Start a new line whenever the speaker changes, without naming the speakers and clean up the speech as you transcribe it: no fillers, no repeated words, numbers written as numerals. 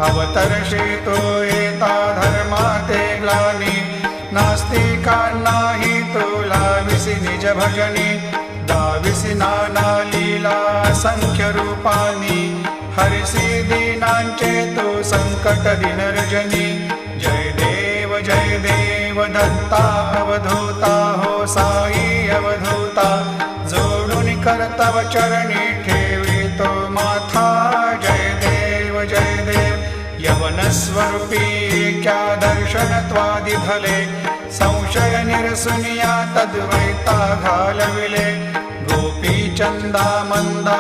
अवतर्षितो येता धर्माते ग्लानी नास्तिकांनाही तुला विसी निज भजनी दाविसी नाना लीला असंख्य रूपानी हरिसी दीनांचे तू संकट दिन रजनी जय देव दत्ता अवधूता हो साई अवधूता जोडून करतव चरणी ठेवितो माथा जय देव यवन स्वरूपी क्या दर्शन त्वादि भले संशय निरसुनिया तद्वैता घालविले गोपी चंदा मंदा